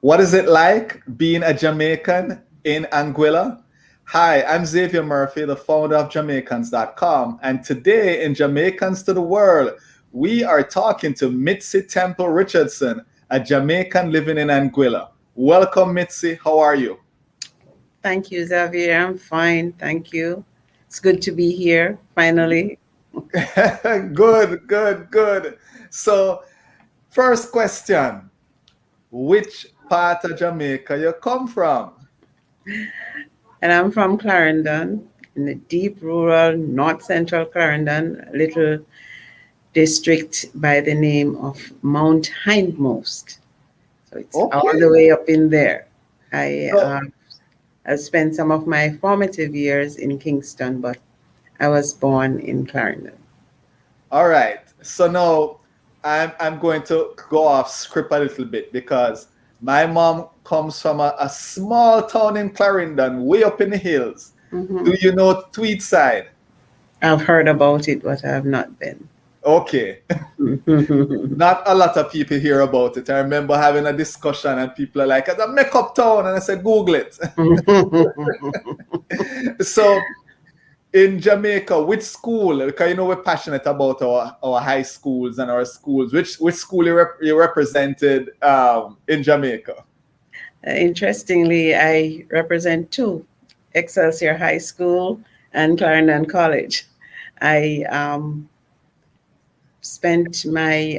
What is it like being a Jamaican in Anguilla? Hi, I'm Xavier Murphy, the founder of Jamaicans.com. And today in Jamaicans to the World, we are talking to Mitzie Temple-Richardson, a Jamaican living in Anguilla. Welcome, Mitzie. How are you? Thank you, Xavier. I'm fine. Thank you. It's good to be here finally. Good, good, good. So, first question, which part of Jamaica you come from? And I'm from Clarendon, in the deep rural north central Clarendon, a little district by the name of Mount Hindmost. So it's all Okay. the way up in there. I So, I've spent some of my formative years in Kingston, but I was born in Clarendon. all right. So now I'm going to go off script a little bit because my mom comes from a small town in Clarendon, way up in the hills. Mhm. Do you know Tweedside? I've heard about it, but I have not been. Okay. Not a lot of people hear about it. I remember having a discussion and people are like, it's a makeup town. And I said, Google it. So in Jamaica, which school? Because you know we're passionate about our high schools and our schools. Which school you represented in Jamaica? Interestingly, I represent two, Excelsior High School and Clarendon College. I spent my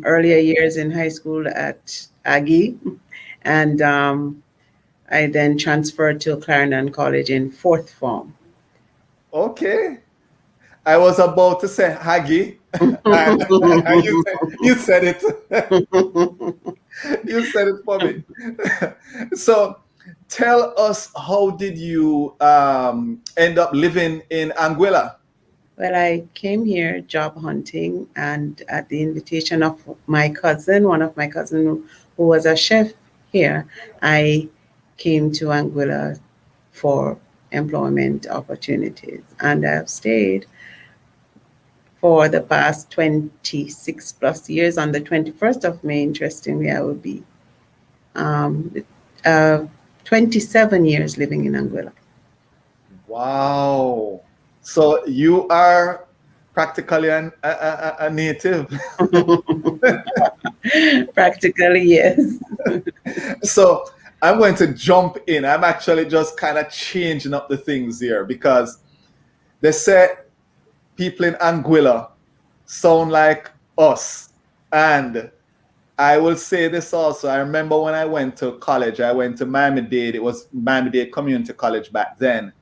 earlier years in high school at Aggie, and I then transferred to Clarendon College in fourth form. Okay. I was about to say Haggy, and you said it. You said it for me. So tell us, how did you end up living in Anguilla? Well, I came here job hunting, and at the invitation of my cousin, one of my cousin who was a chef here, I came to Anguilla for employment opportunities, and I've stayed for the past 26 plus years. On the 21st of May, interestingly, I will be um, uh, 27 years living in Anguilla. Wow. So you are practically a native. Practically, yes. So I'm going to jump in. I'm actually just kind of changing up the things here because they say people in Anguilla sound like us. And I will say this also. I remember when I went to college, I went to Miami-Dade. It was Miami-Dade Community College back then.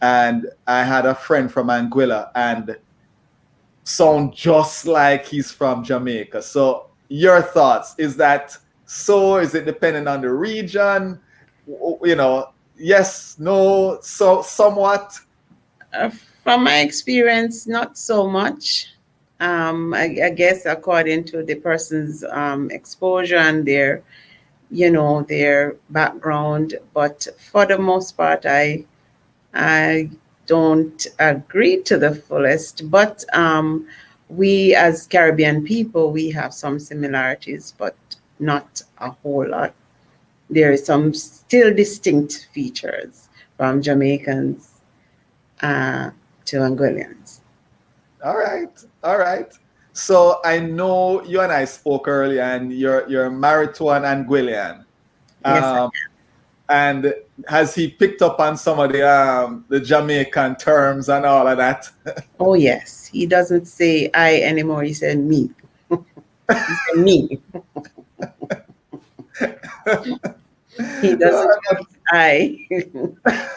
And I had a friend from Anguilla and sound just like he's from Jamaica. So your thoughts, is that so? Is it depending on the region? You know, yes, no, so somewhat. Uh, from my experience, not so much. I guess according to the person's exposure and their background. But for the most part, I don't agree to the fullest. But we, as Caribbean people, we have some similarities, but not a whole lot. There are some still distinct features from Jamaicans uh, to Anguillians. All right, all right. So I know you and I spoke earlier, and you're married to an Anguillian. Yes. Um, and has he picked up on some of the Jamaican terms and all of that? Oh, yes. He doesn't say I anymore. He said me. He said me. He doesn't use I. He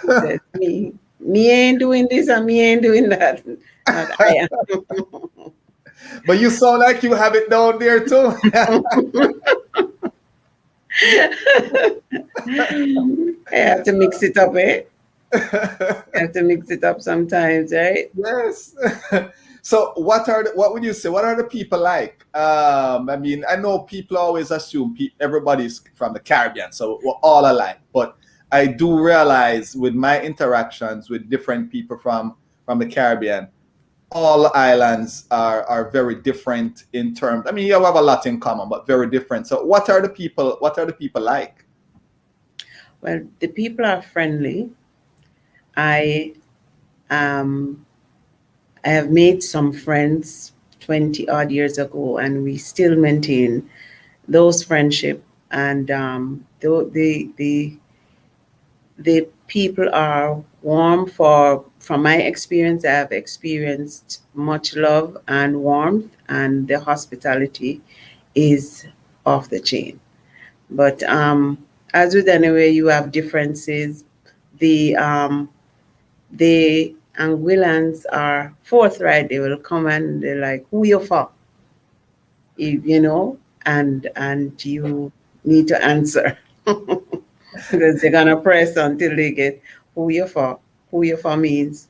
says me. Me ain't doing this and me ain't doing that. Not I But you sound like you have it down there too. am. I have to mix it up, eh? I have to mix it up sometimes, right? Yes. So what would you say? What are the people like? I mean, I know people always assume everybody's from the Caribbean, so we're all alike. But I do realize with my interactions with different people from the Caribbean, all islands are very different in terms. I mean, you have a lot in common, but very different. So what are the people like? Well, the people are friendly. I um I have made some friends 20 odd years ago, and we still maintain those friendship. And the people are warm. From my experience, I have experienced much love and warmth, and the hospitality is off the chain. But as with anywhere, you have differences. The Anguillans are forthright. They will come and they're like, "Who you for?" If, and you need to answer because they're gonna press until they get who you for. Who you for means,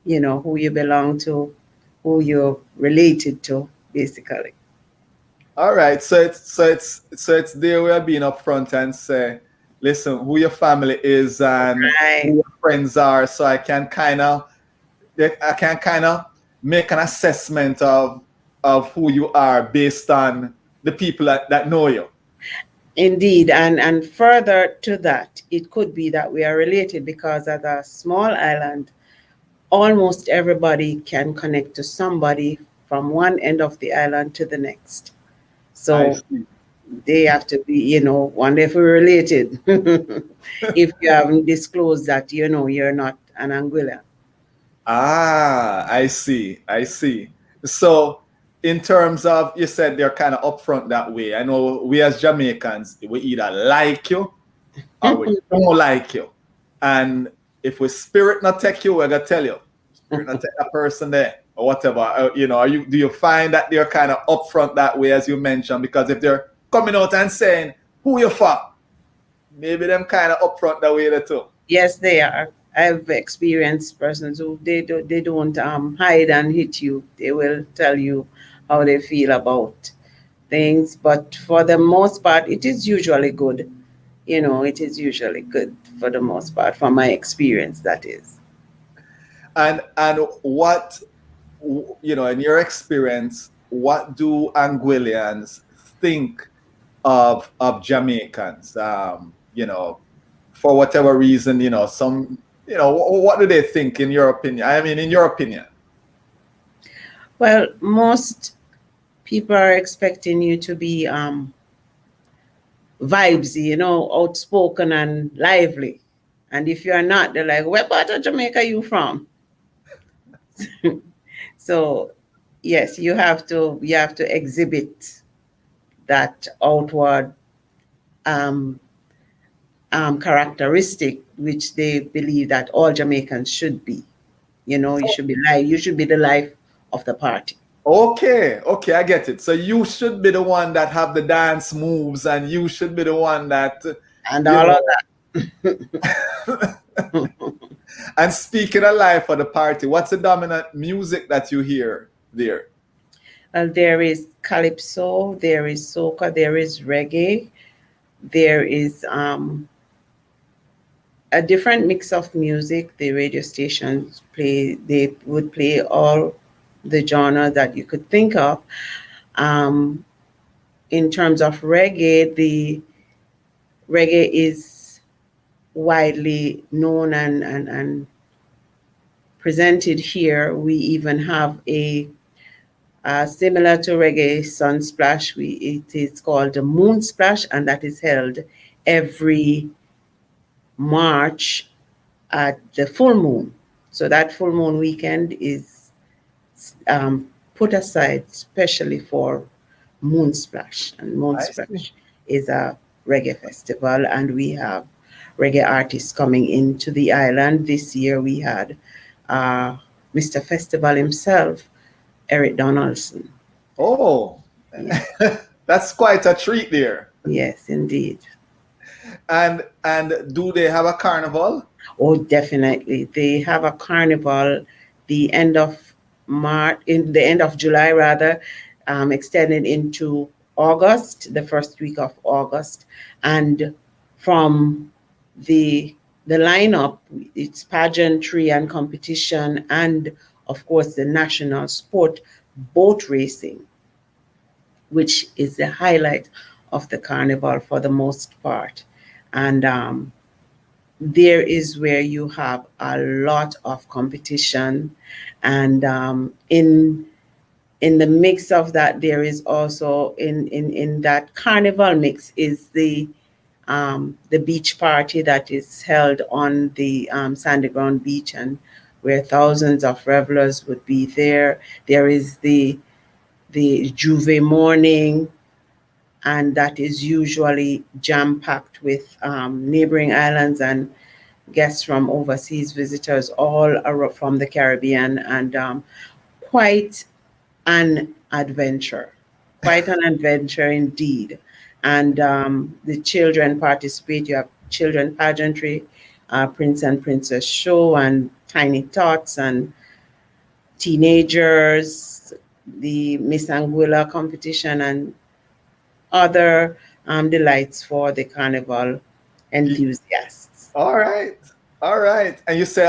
who you belong to, who you're related to, basically. All right, so it's there we are being upfront and say, listen, who your family is and who Right. your friends are, so I can kind of make an assessment of who you are based on the people that know you. Indeed, and further to that, it could be that we are related because as a small island, almost everybody can connect to somebody from one end of the island to the next. I So see. they have to be, wonderfully related. If you haven't disclosed that, you're not an Anguilla. Ah, I see. I see. So, in terms of, you said they're kind of upfront that way. I know we as Jamaicans, we either like you or we don't like you. And if we spirit not take you, we're gonna tell you, spirit not take that person there or whatever. Do you find that they're kind of upfront that way, as you mentioned? Because if they're coming out and saying who you for, maybe them kind of upfront that way there too. Yes, they are. I've experienced persons who they don't hide and hit you. They will tell you how they feel about things, but for the most part, it is usually good. It is usually good for the most part, from my experience, that is. And what, in your experience, what do Anguillians think of Jamaicans? For whatever reason, what do they think in your opinion? I mean, in your opinion. Well, most people are expecting you to be vibesy, outspoken and lively. And if you're not, they're like, "Where part of Jamaica you from?" So yes, you have to exhibit that outward um, characteristic, which they believe that all Jamaicans should be. You should be live. You should be the life of the party Okay, okay, I get it. So you should be the one that have the dance moves, and you should be the one that, and you all of know. that. And speaking of life for the party, what's the dominant music that you hear there? There is calypso, there is soca, there is reggae, there is a different mix of music. The radio stations they would play all the genre that you could think of. Um, in terms of reggae, the reggae is widely known and presented here. We even have a similar to reggae sunsplash. It is called the moon splash, and that is held every March at the full moon. So that full moon weekend is put aside specially for Moon Splash. And Moon I see. Splash is a reggae festival, and we have reggae artists coming into the island. This year we had uh, Mr. Festival himself, Eric Donaldson. Oh, Yeah. that's quite a treat there. Yes, indeed. And do they have a carnival? Oh, definitely. They have a carnival the end of March, in the end of July rather, extended into August, the first week of August, and from the the lineup, it's pageantry and competition, and of course the national sport, boat racing, which is the highlight of the carnival for the most part, and there is where you have a lot of competition, and in the mix of that, there is also in that carnival mix is the beach party that is held on the sandy ground beach, and where thousands of revelers would be there. There is the Juve morning, and that is usually jam-packed with neighboring islands and guests from overseas, visitors all from the Caribbean, and quite an adventure, quite an adventure indeed. And the children participate. You have children pageantry, Prince and Princess show, and Tiny Tots, and teenagers, the Miss Anguilla competition, and other delights for the carnival enthusiasts. All right. All right. And you say,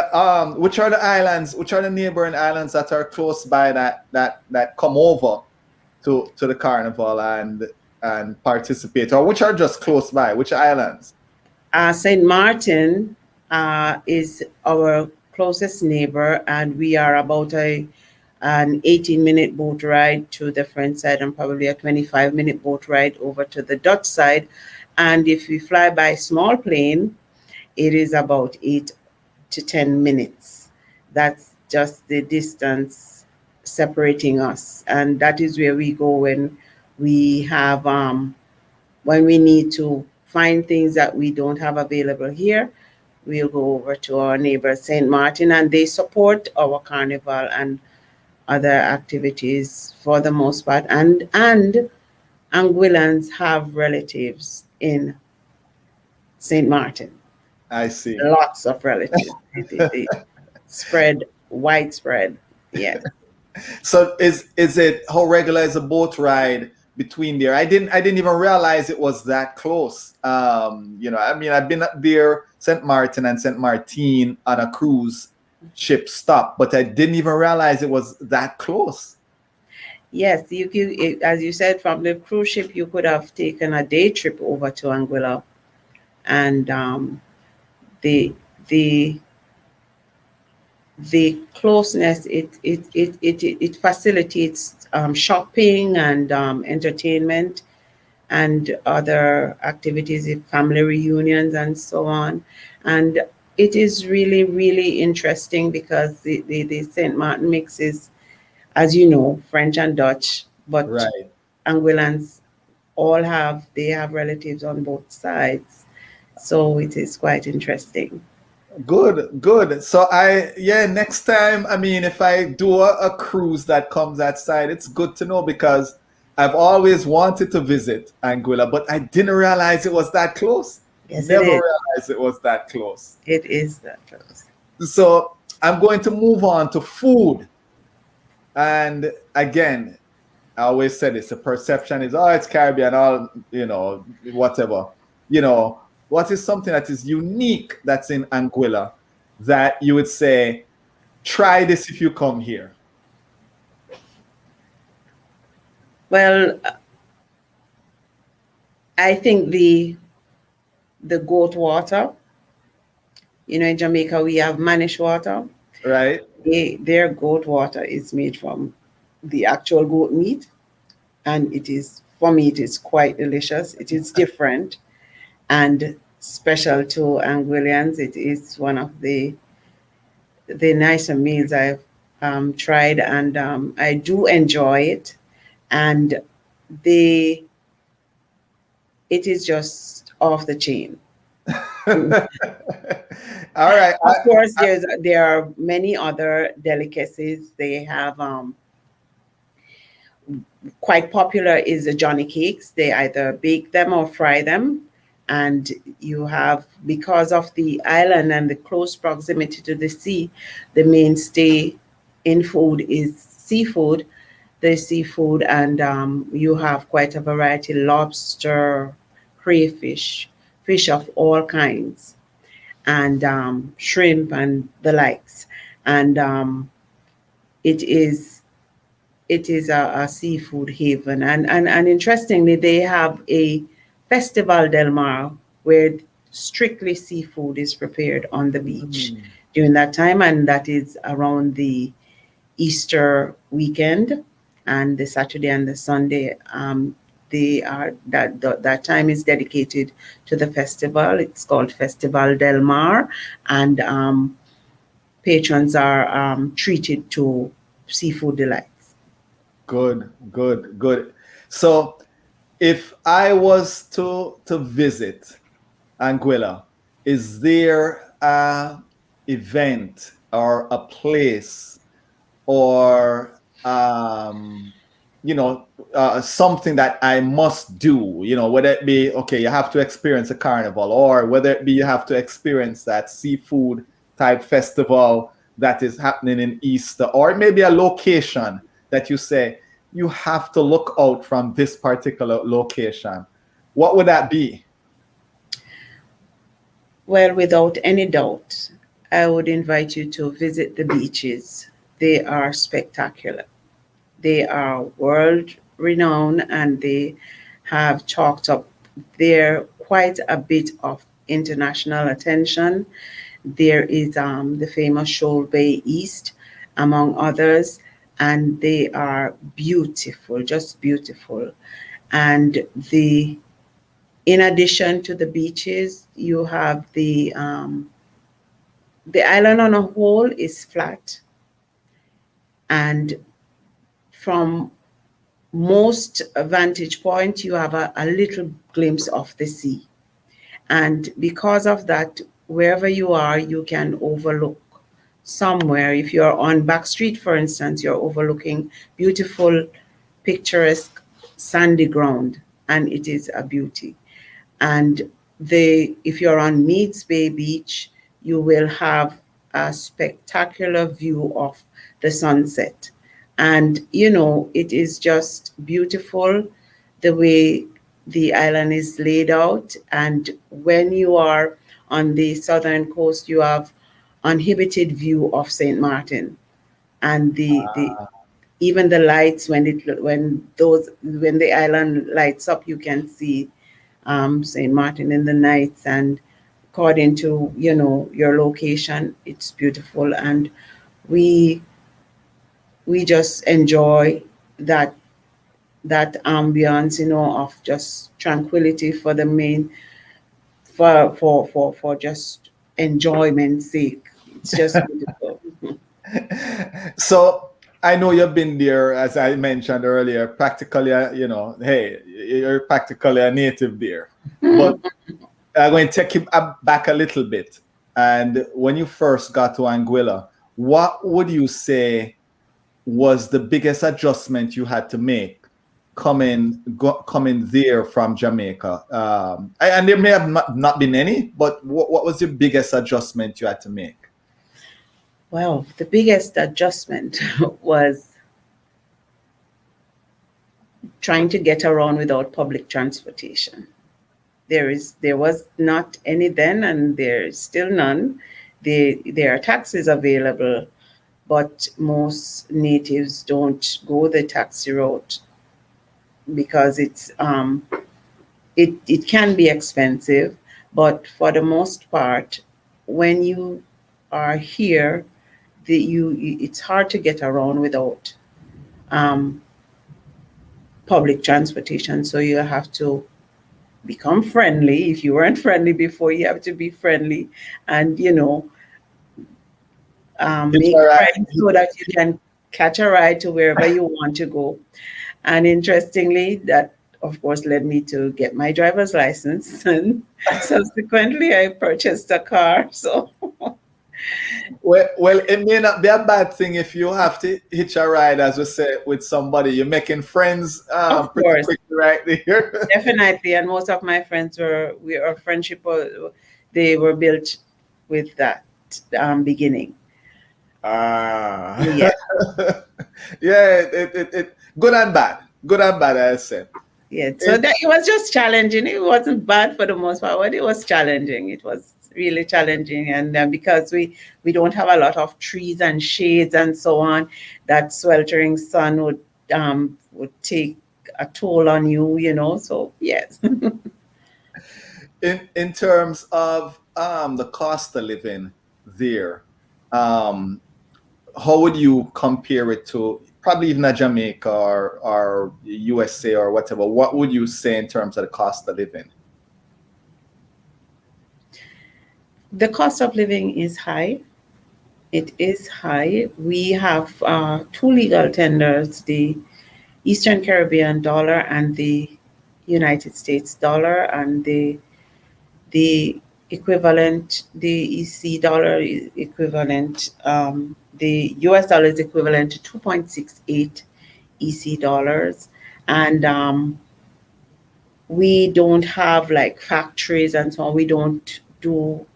which are the islands, which are the neighboring islands that are close by that come over to the carnival and participate, or which are just close by? Which islands? St. Martin is our closest neighbor, and we are about an 18-minute boat ride to the French side, and probably a 25-minute boat ride over to the Dutch side. And if we fly by small plane, it is about 8 to 10 minutes. That's just the distance separating us. And that is where we go when we have, when we need to find things that we don't have available here. We'll go over to our neighbor, St. Martin, and they support our carnival and other activities for the most part. And Anguillans have relatives in St. Martin. I see. Lots of relatives. They spread, widespread. Yes. So is it, how regular is a boat ride between there? I didn't even realize it was that close. You know, I mean, I've been up there, St. Martin and St. Martin on a cruise ship stop, but I didn't even realize it was that close. Yes, as you said, from the cruise ship, you could have taken a day trip over to Anguilla, and the closeness, it facilitates shopping and entertainment and other activities, family reunions and so on. And it is really, really interesting because the St. Martin mix is, as you know, French and Dutch, but Right. Anguillans they have relatives on both sides. So it is quite interesting. Good. So next time, I mean, if I do a cruise that comes that side, it's good to know, because I've always wanted to visit Anguilla, but I didn't realize it was that close. Yes, Never it is. realized it was that close. It is that close. So I'm going to move on to food. And again, I always said this, the perception is, oh, it's Caribbean, all, you know, whatever. You know, what is something that is unique that's in Anguilla that you would say, try this if you come here? Well, I think the goat water. You know, in Jamaica, we have Manish water. Right. Their goat water is made from the actual goat meat. And for me, it is quite delicious. It is different and special to Anguillians. It is one of the nicer meals I've tried, and I do enjoy it. And it is just off the chain. All right. Of course, there are many other delicacies. They have quite popular is the Johnny cakes. They either bake them or fry them. And you have, because of the island and the close proximity to the sea, the mainstay in food is seafood. There's seafood, and you have quite a variety: lobster, crayfish, fish of all kinds, and shrimp and the likes. And it is a seafood haven. And interestingly, they have a Festival Del Mar where strictly seafood is prepared on the beach during that time, and that is around the Easter weekend and the Saturday and the Sunday. They are that time is dedicated to the festival. It's called Festival del Mar, and patrons are treated to seafood delights. Good, good, good. So, if I was to visit Anguilla, is there a event or a place or something that I must do? Whether it be okay, you have to experience a carnival, or whether it be you have to experience that seafood type festival that is happening in Easter, or maybe a location that you say you have to look out from this particular location. What would that be? Well, without any doubt, I would invite you to visit the beaches. They are spectacular. They are world renowned, and they have chalked up there quite a bit of international attention. There is the famous Shoal Bay East, among others, and they are beautiful, just beautiful. And in addition to the beaches, you have the island on a whole is flat, and from most vantage point, you have a little glimpse of the sea. And because of that, wherever you are, you can overlook somewhere. If you're on Back Street, for instance, you're overlooking beautiful, picturesque, sandy ground, and it is a beauty. And if you're on Meads Bay Beach, you will have a spectacular view of the sunset. And, it is just beautiful the way the island is laid out. And when you are on the southern coast, you have uninhibited view of St. Martin. And even the lights, when the island lights up, you can see St. Martin in the nights, and according to your location, it's beautiful. And we just enjoy that ambience, of just tranquility for the main for just enjoyment's sake. It's just beautiful. So I know you've been there, as I mentioned earlier, practically, hey, you're practically a native there. But I'm going to take you back a little bit. And when you first got to Anguilla, what would you say was the biggest adjustment you had to make coming there from Jamaica? And there may have not been any, but what was the biggest adjustment you had to make? Well, the biggest adjustment was trying to get around without public transportation. There was not any then, and there's still none. There are taxis available, but most natives don't go the taxi route because it can be expensive. But for the most part, when you are here, it's hard to get around without public transportation. So you have to become friendly. If you weren't friendly before, you have to be friendly, and make friends so that you can catch a ride to wherever you want to go. And interestingly, that of course led me to get my driver's license, and subsequently I purchased a car. So well, it may not be a bad thing if you have to hitch a ride, as we say, with somebody. You're making friends pretty quickly right there. Definitely, and most of my friends our friendship they were built with that beginning. Yeah. Yeah, it good and bad, I said. Yeah, so that it was just challenging. It wasn't bad for the most part, but it was challenging. It was really challenging, and because we don't have a lot of trees and shades and so on, that sweltering sun would take a toll on you, So yes. in terms of the cost of living there, um, how would you compare it to probably even a Jamaica or USA or whatever? What would you say in terms of the cost of living? The cost of living is high. It is high. We have two legal tenders, the Eastern Caribbean dollar and the United States dollar, and the equivalent, the EC dollar is equivalent, the US dollar is equivalent to 2.68 EC dollars. And we don't have like factories and so on. We don't do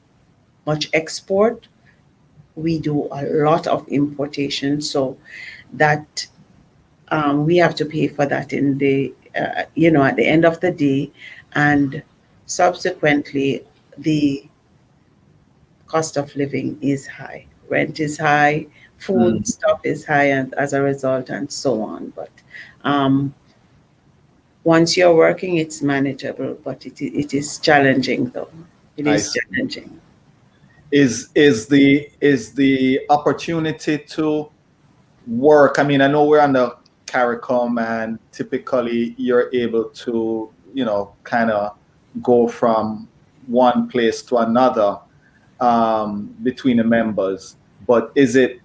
much export. We do a lot of importation. So that we have to pay for that in the, at the end of the day. And subsequently, the cost of living is high. Rent is high, food stuff is high, and as a result, and so on. But once you're working, it's manageable, but it is challenging, though. It is challenging. Is the opportunity to work? I mean, I know we're on the CARICOM, and typically you're able to, kind of go from one place to another between the members. But is it,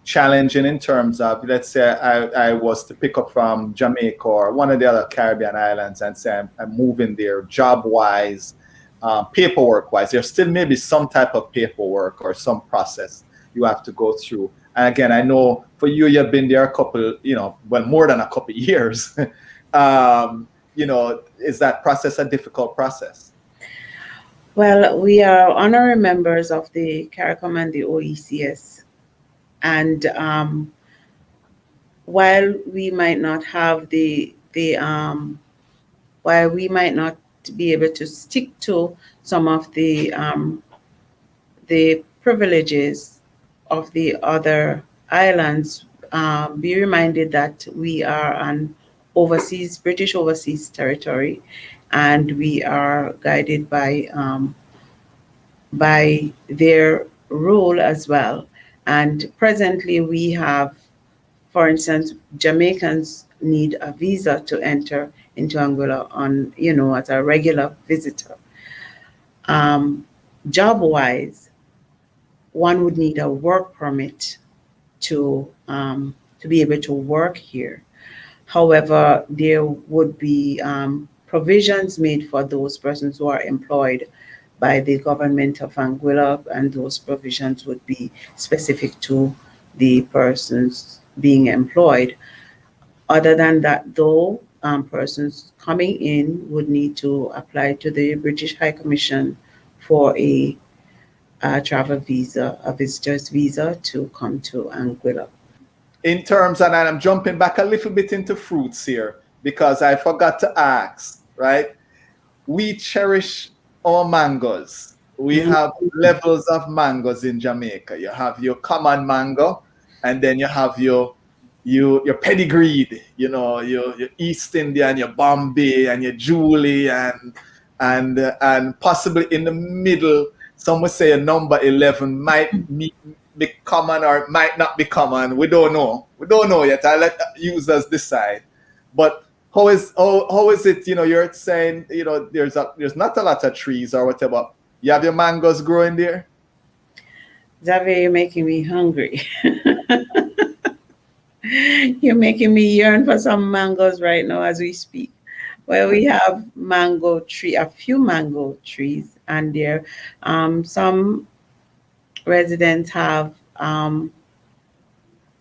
challenging in terms of, let's say I was to pick up from Jamaica or one of the other Caribbean islands and say I'm moving there job-wise, paperwork-wise, there's still maybe some type of paperwork or some process you have to go through. And again, I know for you, you've been there a couple, more than a couple of years. Is that process a difficult process? Well, we are honorary members of the CARICOM and the OECS. And while we might not have while we might not be able to stick to some of the privileges of the other islands, be reminded that we are an British overseas territory, and we are guided by their rule as well. And presently we have, for instance, Jamaicans need a visa to enter into Anguilla on, as a regular visitor. Job-wise, one would need a work permit to be able to work here. However, there would be provisions made for those persons who are employed by the government of Anguilla, and those provisions would be specific to the persons being employed. Other than that, though, persons coming in would need to apply to the British High Commission for a travel visa, a visitor's visa, to come to Anguilla. In terms, and I'm jumping back a little bit into fruits here because I forgot to ask, right? We cherish our mangoes. We have levels of mangoes in Jamaica. You have your common mango, and then you have your pedigreed, your East Indian, your Bombay, and your Julie, and possibly in the middle, some would say a number 11 might be common or might not be common. We don't know. We don't know yet. I let users decide. But how is it? You're saying there's not a lot of trees or whatever. You have your mangoes growing there. Xavier, you're making me hungry. You're making me yearn for some mangoes right now as we speak. Well, we have a few mango trees, and there some residents have what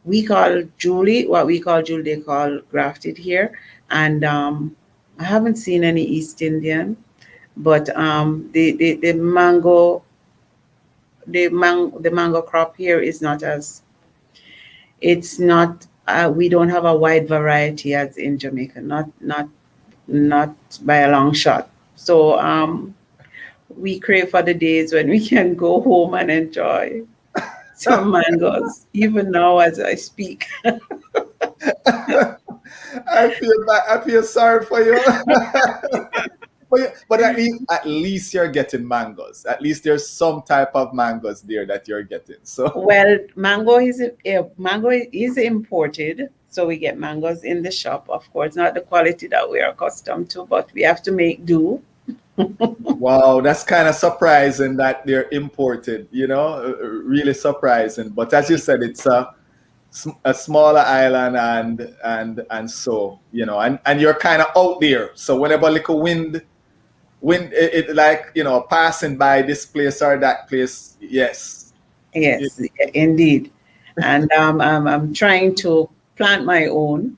we call Julie, they call grafted here. And I haven't seen any East Indian, but the mango crop here is not we don't have a wide variety as in Jamaica, not by a long shot. So we crave for the days when we can go home and enjoy some mangoes, even now as I speak. I feel sorry for you. But at least you're getting mangoes. At least there's some type of mangoes there that you're getting. So Well, mango is imported, so we get mangoes in the shop. Of course, not the quality that we are accustomed to, but we have to make do. wow, that's kind of surprising that they're imported. Really surprising. But as you said, it's a smaller island, and so and you're kind of out there. So whenever little wind it like passing by this place or that place, yes. Yes, indeed. And I'm trying to plant my own.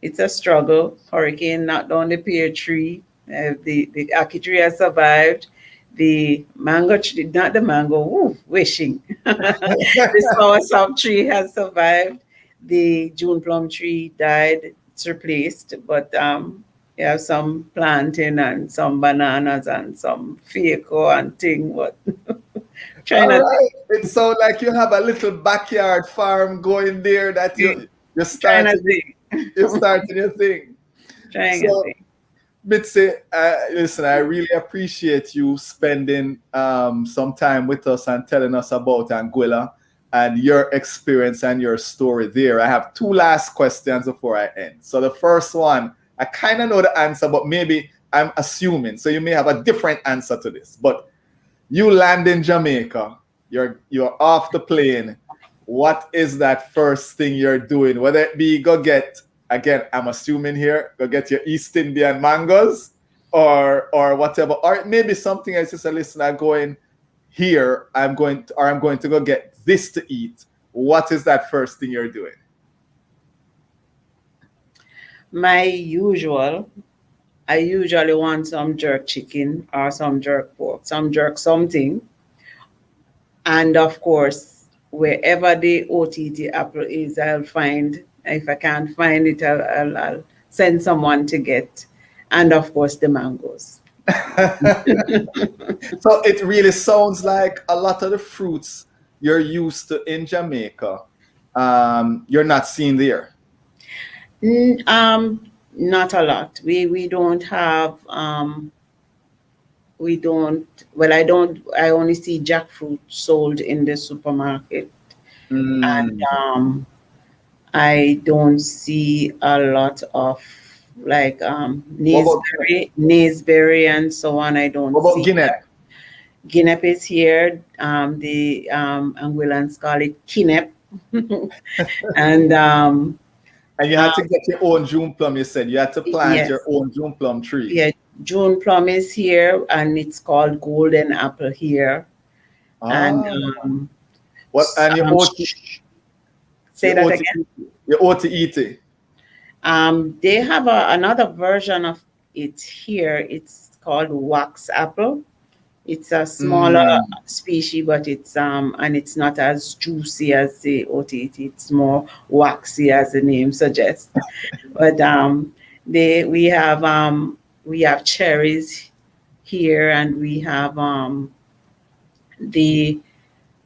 It's a struggle. Hurricane knocked down the pear tree. The ackee tree has survived. The mango tree, not the mango, wishing. The soursop tree has survived. The June plum tree died. It's replaced, but you have some planting and some bananas and some fico and thing. But trying All to right. It sounds like you have a little backyard farm going there that you're trying to starting think. you're starting your thing. Trying to So think. Mitzi, listen, I really appreciate you spending some time with us and telling us about Anguilla and your experience and your story there. I have two last questions before I end. So the first one, I kind of know the answer, but maybe I'm assuming. So you may have a different answer to this. But you land in Jamaica, you're off the plane. What is that first thing you're doing? Whether it be go get, again, I'm assuming here, go get your East Indian mangoes or whatever, or maybe something else. Just a listener going here, I'm going to go get this to eat. What is that first thing you're doing? I usually want some jerk chicken or some jerk pork, some jerk something. And of course, wherever the OTT apple is, I'll find. If I can't find it, I'll send someone to get. And of course, the mangoes. So it really sounds like a lot of the fruits you're used to in Jamaica, you're not seeing there. Not a lot. We don't have we don't well I only see jackfruit sold in the supermarket, and Mm. I don't see a lot of like What about naseberry and so on. I what don't about see Guinea? that. Guinep is here. The Anguillans call it kinep. And And you had to get your own June plum. You said you had to plant your yes, own June plum tree. yeah, June plum is here, and it's called golden apple here. And Ah, what? And you ought to, say you that ought to, again. you ought to eat it. They have another version of it here. It's called wax apple. It's a smaller Mm. species, but it's and it's not as juicy as the OTT. It's more waxy, as the name suggests. But we have cherries here, and we have the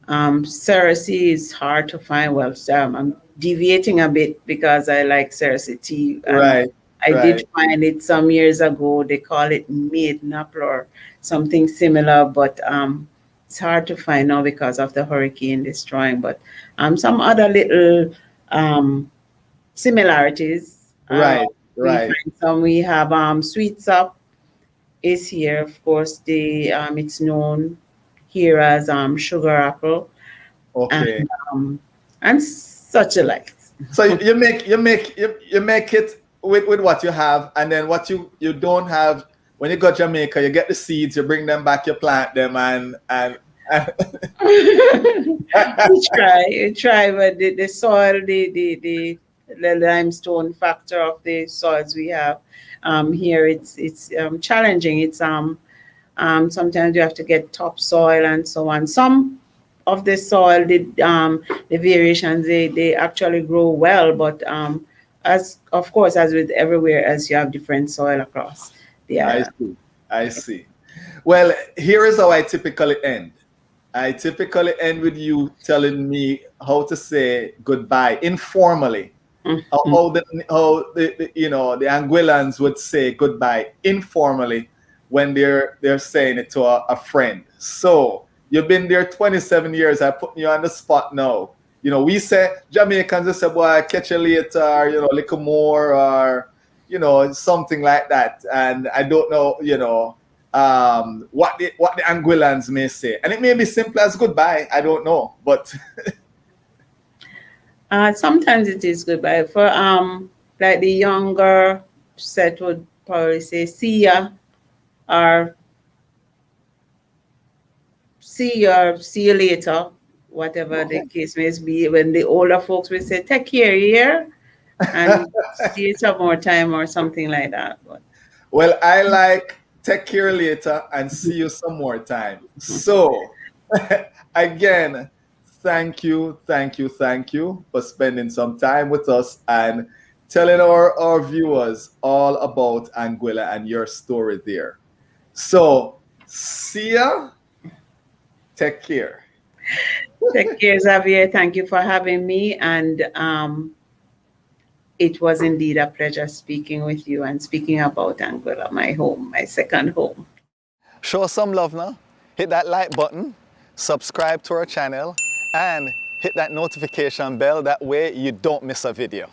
Cersei is hard to find. Well, I'm deviating a bit because I like Cersei tea, and Right, I right. did find it some years ago. They call it maiden apple or something similar, but it's hard to find now because of the hurricane destroying. But some other little similarities. Right, We right. find some. We have sweet sop is here. Of course, the it's known here as sugar apple, Okay. and such alike. So you make it with what you have, and then what you don't have. When you go to Jamaica, you get the seeds, you bring them back, you plant them, and We try, but the soil, the limestone factor of the soils we have here, it's challenging. It's sometimes you have to get topsoil and so on. Some of the soil, the variations, they actually grow well, but as of course, as with everywhere else, you have different soil across the I island. see. I see. Well, here is how I typically end. I typically end with you telling me how to say goodbye informally. How, Mhm. how the how the Anguillans would say goodbye informally when they're saying it to a friend. So you've been there 27 years. I put you on the spot now. You know, we say Jamaicans, they say, boy, catch you later, you know, little more, or, you know, something like that. And I don't know, you know, what the Anguillans may say. And it may be simple as goodbye. I don't know. But sometimes it is goodbye. For like the younger set would probably say see ya, or see you later, whatever the case may be. When the older folks will say take care here and see you some more time or something like that. But well, I like take care later and see you some more time. So again, thank you for spending some time with us and telling our viewers all about Anguilla and your story there. So see ya. Take care. take care, Xavier. Thank you for having me. And it was indeed a pleasure speaking with you and speaking about Anguilla, my home, my second home. Show some love now. Hit that like button, subscribe to our channel, and hit that notification bell. That way you don't miss a video.